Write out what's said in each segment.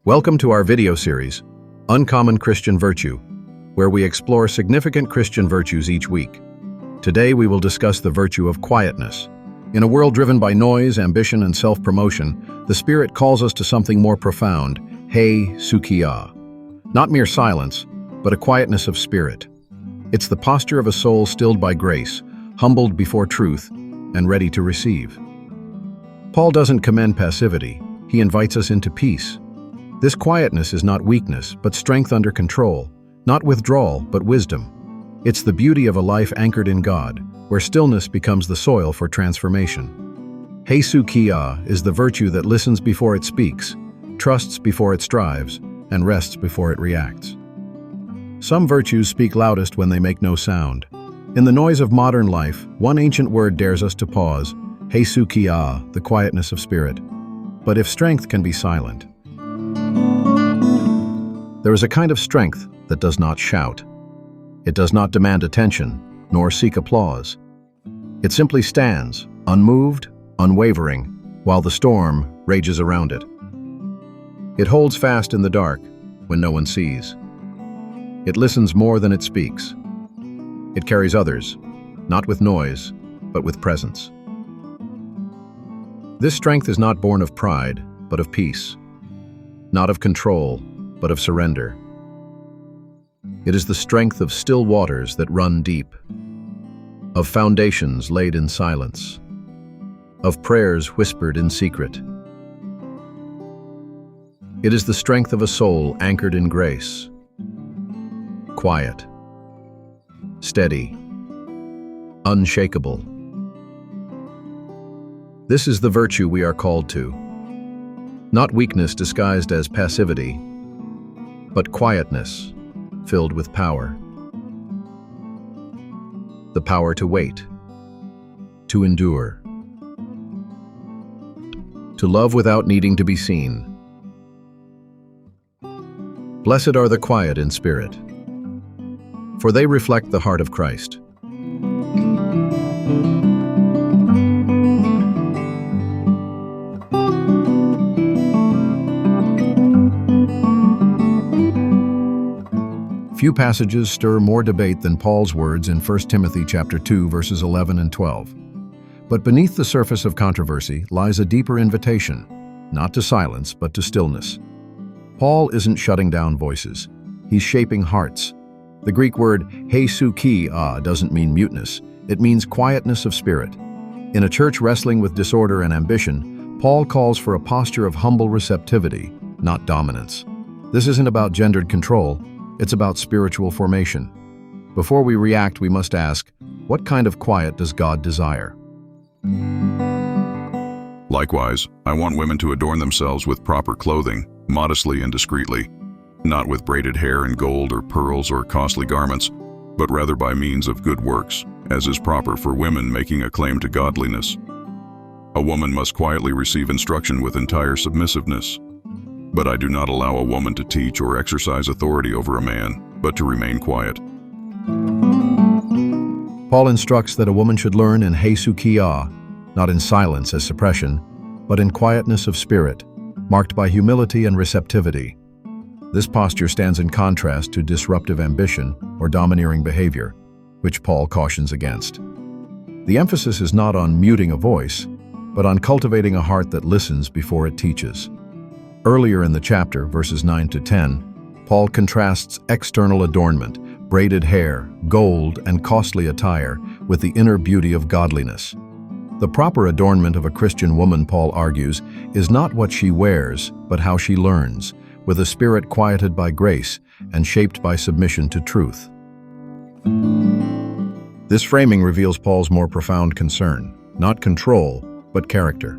Welcome to our video series, Uncommon Christian Virtue, where we explore significant Christian virtues each week. Today we will discuss the virtue of quietness. In a world driven by noise, ambition, and self-promotion, the Spirit calls us to something more profound, ησυχία. Not mere silence, but a quietness of spirit. It's the posture of a soul stilled by grace, humbled before truth, and ready to receive. Paul doesn't commend passivity, he invites us into peace. This quietness is not weakness, but strength under control, not withdrawal, but wisdom. It's the beauty of a life anchored in God, where stillness becomes the soil for transformation. ησυχία is the virtue that listens before it speaks, trusts before it strives, and rests before it reacts. Some virtues speak loudest when they make no sound. In the noise of modern life, one ancient word dares us to pause, ησυχία, the quietness of spirit. But if strength can be silent, there is a kind of strength that does not shout. It does not demand attention, nor seek applause. It simply stands, unmoved, unwavering, while the storm rages around it. It holds fast in the dark, when no one sees. It listens more than it speaks. It carries others, not with noise, but with presence. This strength is not born of pride, but of peace. Not of control, but of surrender. It is the strength of still waters that run deep, of foundations laid in silence, of prayers whispered in secret. It is the strength of a soul anchored in grace, quiet, steady, unshakable. This is the virtue we are called to. Not weakness disguised as passivity, but quietness filled with power. The power to wait, to endure, to love without needing to be seen. Blessed are the quiet in spirit, for they reflect the heart of Christ. Few passages stir more debate than Paul's words in 1 Timothy chapter 2, verses 11 and 12. But beneath the surface of controversy lies a deeper invitation, not to silence, but to stillness. Paul isn't shutting down voices. He's shaping hearts. The Greek word ησυχία doesn't mean muteness. It means quietness of spirit. In a church wrestling with disorder and ambition, Paul calls for a posture of humble receptivity, not dominance. This isn't about gendered control. It's about spiritual formation. Before we react, we must ask, what kind of quiet does God desire? Likewise, I want women to adorn themselves with proper clothing, modestly and discreetly, not with braided hair and gold or pearls or costly garments, but rather by means of good works, as is proper for women making a claim to godliness. A woman must quietly receive instruction with entire submissiveness. But I do not allow a woman to teach or exercise authority over a man, but to remain quiet. Paul instructs that a woman should learn in ησυχία, not in silence as suppression, but in quietness of spirit, marked by humility and receptivity. This posture stands in contrast to disruptive ambition or domineering behavior, which Paul cautions against. The emphasis is not on muting a voice, but on cultivating a heart that listens before it teaches. Earlier in the chapter, verses 9 to 10, Paul contrasts external adornment, braided hair, gold, and costly attire, with the inner beauty of godliness. The proper adornment of a Christian woman, Paul argues, is not what she wears, but how she learns, with a spirit quieted by grace and shaped by submission to truth. This framing reveals Paul's more profound concern, not control, but character.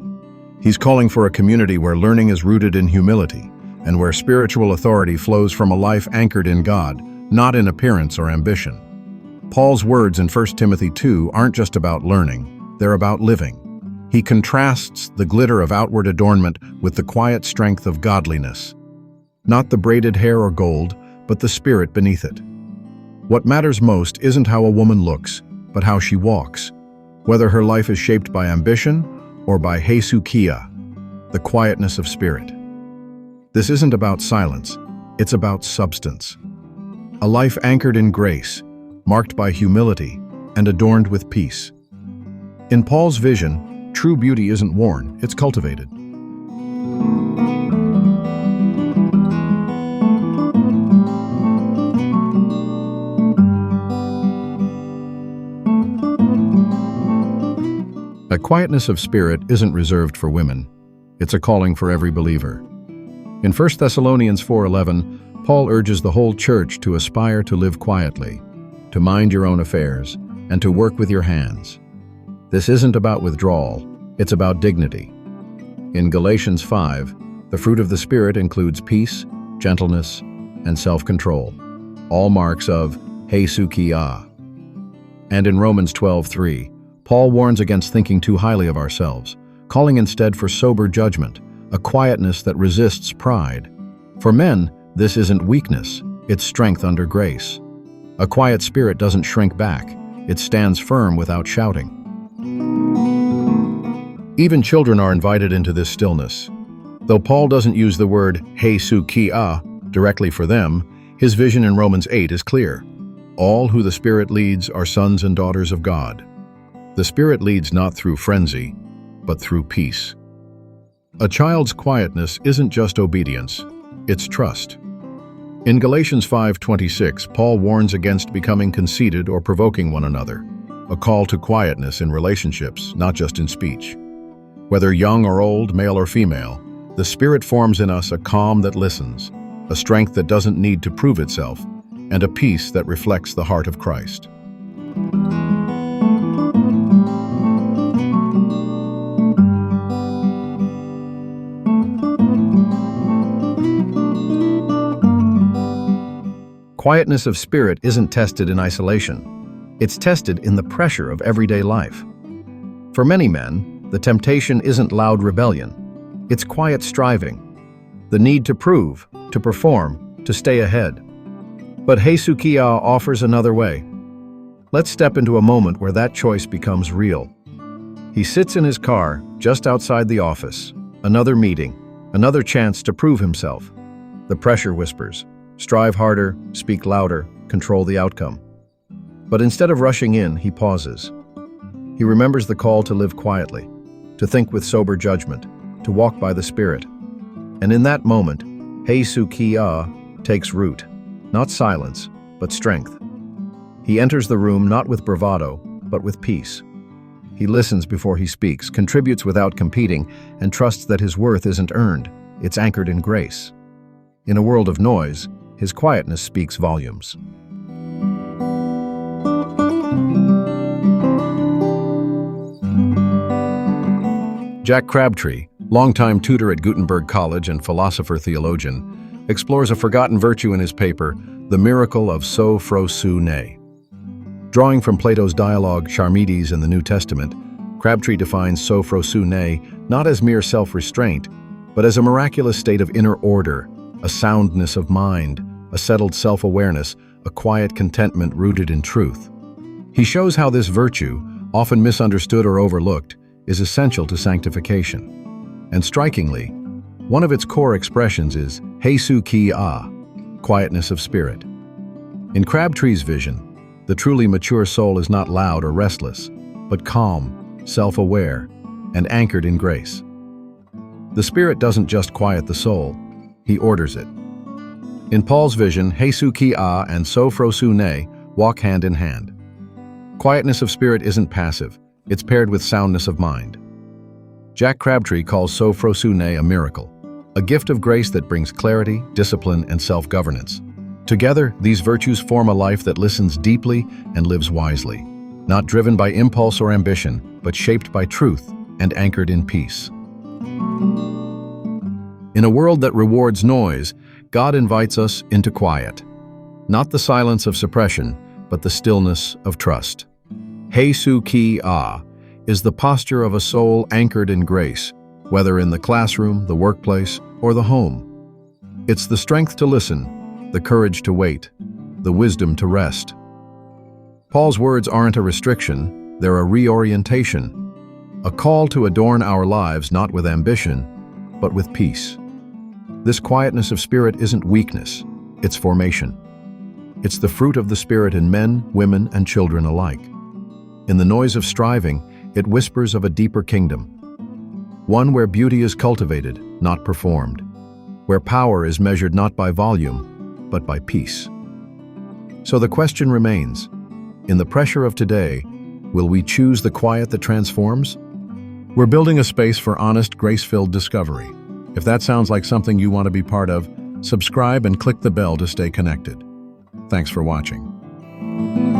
He's calling for a community where learning is rooted in humility and where spiritual authority flows from a life anchored in God, not in appearance or ambition. Paul's words in 1 Timothy 2 aren't just about learning, they're about living. He contrasts the glitter of outward adornment with the quiet strength of godliness. Not the braided hair or gold, but the spirit beneath it. What matters most isn't how a woman looks, but how she walks, whether her life is shaped by ambition or by ησυχία, the quietness of spirit. This isn't about silence, it's about substance. A life anchored in grace, marked by humility, and adorned with peace. In Paul's vision, true beauty isn't worn, it's cultivated. A quietness of spirit isn't reserved for women. It's a calling for every believer. In 1 Thessalonians 4:11, Paul urges the whole church to aspire to live quietly, to mind your own affairs, and to work with your hands. This isn't about withdrawal, it's about dignity. In Galatians 5, the fruit of the Spirit includes peace, gentleness, and self-control, all marks of İσυχία. And in Romans 12:3, Paul warns against thinking too highly of ourselves, calling instead for sober judgment, a quietness that resists pride. For men, this isn't weakness, it's strength under grace. A quiet spirit doesn't shrink back, it stands firm without shouting. Even children are invited into this stillness. Though Paul doesn't use the word İσυχία directly for them, his vision in Romans 8 is clear. All who the Spirit leads are sons and daughters of God. The Spirit leads not through frenzy, but through peace. A child's quietness isn't just obedience, it's trust. In Galatians 5:26, Paul warns against becoming conceited or provoking one another, a call to quietness in relationships, not just in speech. Whether young or old, male or female, the Spirit forms in us a calm that listens, a strength that doesn't need to prove itself, and a peace that reflects the heart of Christ. Quietness of spirit isn't tested in isolation. It's tested in the pressure of everyday life. For many men, the temptation isn't loud rebellion. It's quiet striving, the need to prove, to perform, to stay ahead. But İσυχία offers another way. Let's step into a moment where that choice becomes real. He sits in his car, just outside the office. Another meeting, another chance to prove himself. The pressure whispers. Strive harder, speak louder, control the outcome. But instead of rushing in, he pauses. He remembers the call to live quietly, to think with sober judgment, to walk by the Spirit. And in that moment, İσυχία takes root, not silence, but strength. He enters the room not with bravado, but with peace. He listens before he speaks, contributes without competing, and trusts that his worth isn't earned, it's anchored in grace. In a world of noise, his quietness speaks volumes. Jack Crabtree, longtime tutor at Gutenberg College and philosopher-theologian, explores a forgotten virtue in his paper, The Miracle of suppression. Drawing from Plato's dialogue Charmides in the New Testament, Crabtree defines suppression not as mere self-restraint, but as a miraculous state of inner order, a soundness of mind, a settled self-awareness, a quiet contentment rooted in truth. He shows how this virtue, often misunderstood or overlooked, is essential to sanctification. And strikingly, one of its core expressions is İσυχία, quietness of spirit. In Crabtree's vision, the truly mature soul is not loud or restless, but calm, self-aware, and anchored in grace. The Spirit doesn't just quiet the soul, He orders it. In Paul's vision, İσυχία and suppression walk hand in hand. Quietness of spirit isn't passive, it's paired with soundness of mind. Jack Crabtree calls suppression a miracle, a gift of grace that brings clarity, discipline, and self-governance. Together, these virtues form a life that listens deeply and lives wisely, not driven by impulse or ambition, but shaped by truth and anchored in peace. In a world that rewards noise, God invites us into quiet. Not the silence of suppression, but the stillness of trust. İσυχία is the posture of a soul anchored in grace, whether in the classroom, the workplace, or the home. It's the strength to listen, the courage to wait, the wisdom to rest. Paul's words aren't a restriction, they're a reorientation, a call to adorn our lives not with ambition, but with peace. This quietness of spirit isn't weakness, it's formation. It's the fruit of the Spirit in men, women, and children alike. In the noise of striving, it whispers of a deeper kingdom. One where beauty is cultivated, not performed. Where power is measured not by volume, but by peace. So the question remains, in the pressure of today, will we choose the quiet that transforms? We're building a space for honest, grace-filled discovery. If that sounds like something you want to be part of, subscribe and click the bell to stay connected. Thanks for watching.